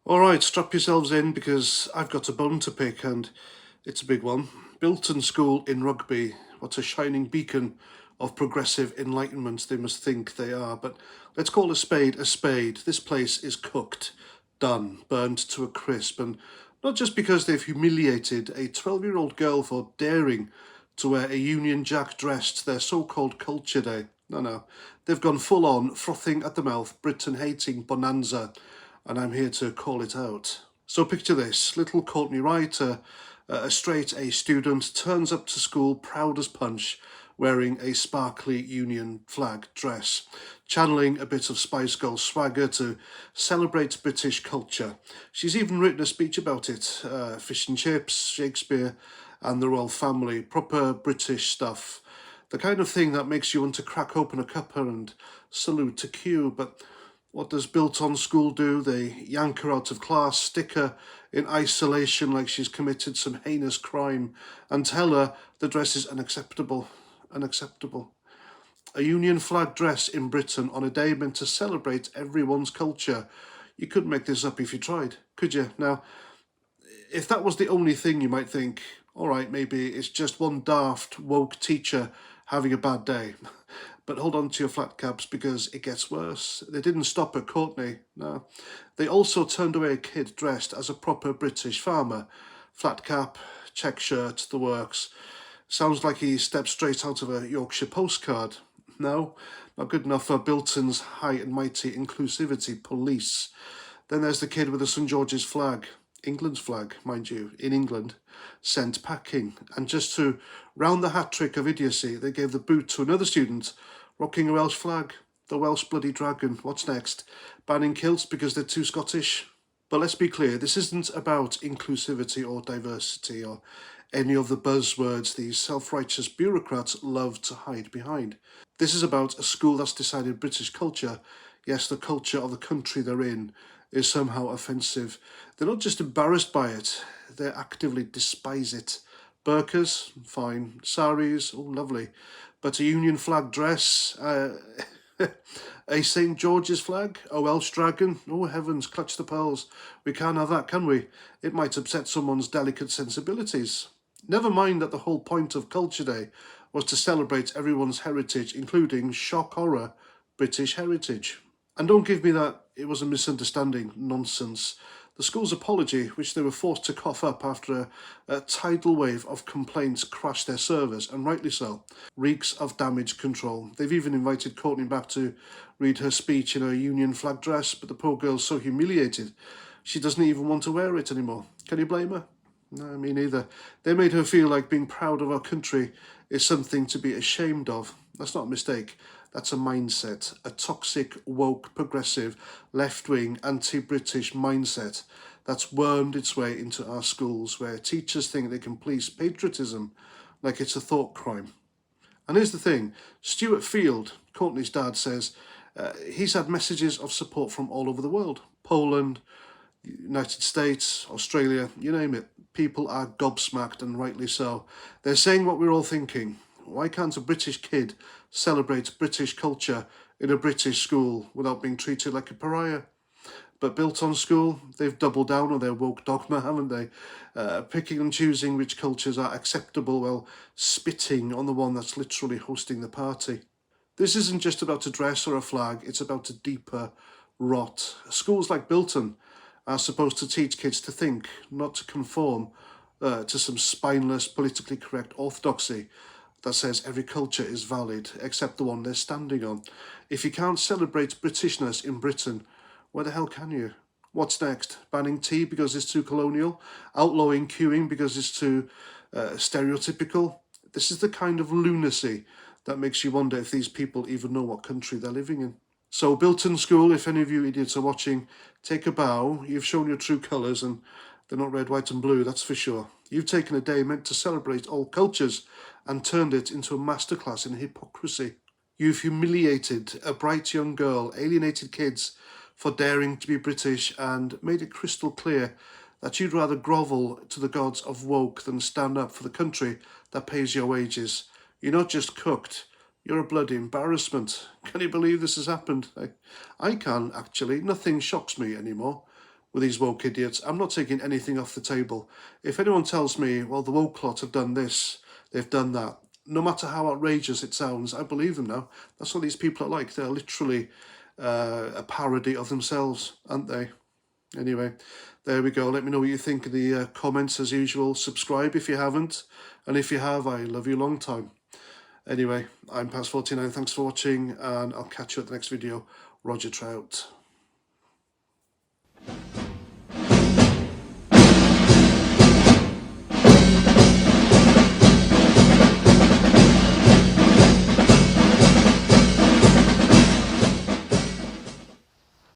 All right, strap yourselves in because I've got a bone to pick and it's a big one. Bilton School in Rugby, what a shining beacon of progressive enlightenment they must think they are. But let's call a spade a spade. This place is cooked, done, burned to a crisp. And not just because they've humiliated a 12-year-old girl for daring to wear a Union Jack dress to their so-called culture day. No. They've gone full on, frothing at the mouth, Britain-hating bonanza, and I'm here to call it out. So picture this, little Courtney Wright, a straight A student, turns up to school proud as punch, wearing a sparkly Union flag dress, channeling a bit of Spice Girl swagger to celebrate British culture. She's even written a speech about it, fish and chips, Shakespeare, and the royal family, proper British stuff. The kind of thing that makes you want to crack open a cuppa and salute a cue, but what does Bilton School do? They yank her out of class, stick her in isolation like she's committed some heinous crime, and tell her the dress is unacceptable. Unacceptable. A Union flag dress in Britain on a day meant to celebrate everyone's culture. You couldn't make this up if you tried, could you? Now, if that was the only thing, you might think, all right, maybe it's just one daft, woke teacher having a bad day. But hold on to your flat caps because it gets worse. They didn't stop at Courtney, no. They also turned away a kid dressed as a proper British farmer. Flat cap, check shirt, the works. Sounds like he stepped straight out of a Yorkshire postcard. No, not good enough for Bilton's high and mighty inclusivity police. Then there's the kid with the St George's flag. England's flag, mind you, in England, sent packing. And just to round the hat trick of idiocy, they gave the boot to another student rocking a Welsh flag. The Welsh bloody dragon. What's next? Banning kilts because they're too Scottish? But let's be clear, this isn't about inclusivity or diversity or any of the buzzwords these self-righteous bureaucrats love to hide behind. This is about a school that's decided British culture, yes, the culture of the country they're in, is somehow offensive. They're not just embarrassed by it, they actively despise it. Burqas, fine. Saris, oh lovely. But a Union flag dress, a St George's flag, a Welsh dragon, oh heavens, clutch the pearls. We can't have that, can we? It might upset someone's delicate sensibilities. Never mind that the whole point of Culture Day was to celebrate everyone's heritage, including, shock horror, British heritage. And don't give me that it was a misunderstanding nonsense. The school's apology, which they were forced to cough up after a tidal wave of complaints crashed their servers, and rightly so, reeks of damage control. They've even invited Courtney back to read her speech in her Union flag dress, but the poor girl's so humiliated she doesn't even want to wear it anymore. Can you blame her? No, me neither. They made her feel like being proud of our country is something to be ashamed of. That's not a mistake. That's a mindset, a toxic, woke, progressive, left-wing, anti-British mindset that's wormed its way into our schools, where teachers think they can police patriotism like it's a thought crime. And here's the thing, Stuart Field, Courtney's dad, says he's had messages of support from all over the world. Poland, United States, Australia, you name it. People are gobsmacked, and rightly so. They're saying what we're all thinking. Why can't a British kid celebrate British culture in a British school without being treated like a pariah? But Bilton School, they've doubled down on their woke dogma, haven't they? Picking and choosing which cultures are acceptable while spitting on the one that's literally hosting the party. This isn't just about a dress or a flag, it's about a deeper rot. Schools like Bilton are supposed to teach kids to think, not to conform to some spineless, politically correct orthodoxy that says every culture is valid except the one they're standing on. If you can't celebrate Britishness in Britain, where the hell can you? What's next? Banning tea because it's too colonial? Outlawing queuing because it's too stereotypical? This is the kind of lunacy that makes you wonder if these people even know what country they're living in. So Bilton School, if any of you idiots are watching, take a bow. You've shown your true colours, and they're not red, white and blue, that's for sure. You've taken a day meant to celebrate all cultures and turned it into a masterclass in hypocrisy. You've humiliated a bright young girl, alienated kids for daring to be British, and made it crystal clear that you'd rather grovel to the gods of woke than stand up for the country that pays your wages. You're not just cooked, you're a bloody embarrassment. Can you believe this has happened? I can, actually. Nothing shocks me anymore. with these woke idiots. I'm not taking anything off the table. If anyone tells me, well, the woke lot have done this, they've done that, no matter how outrageous it sounds, I believe them now. That's what these people are like. They're literally a parody of themselves, aren't they? Anyway, there we go. Let me know what you think in the comments as usual. Subscribe if you haven't. And if you have, I love you long time. Anyway, I'm Past 49. Thanks for watching, and I'll catch you at the next video. Roger Trout.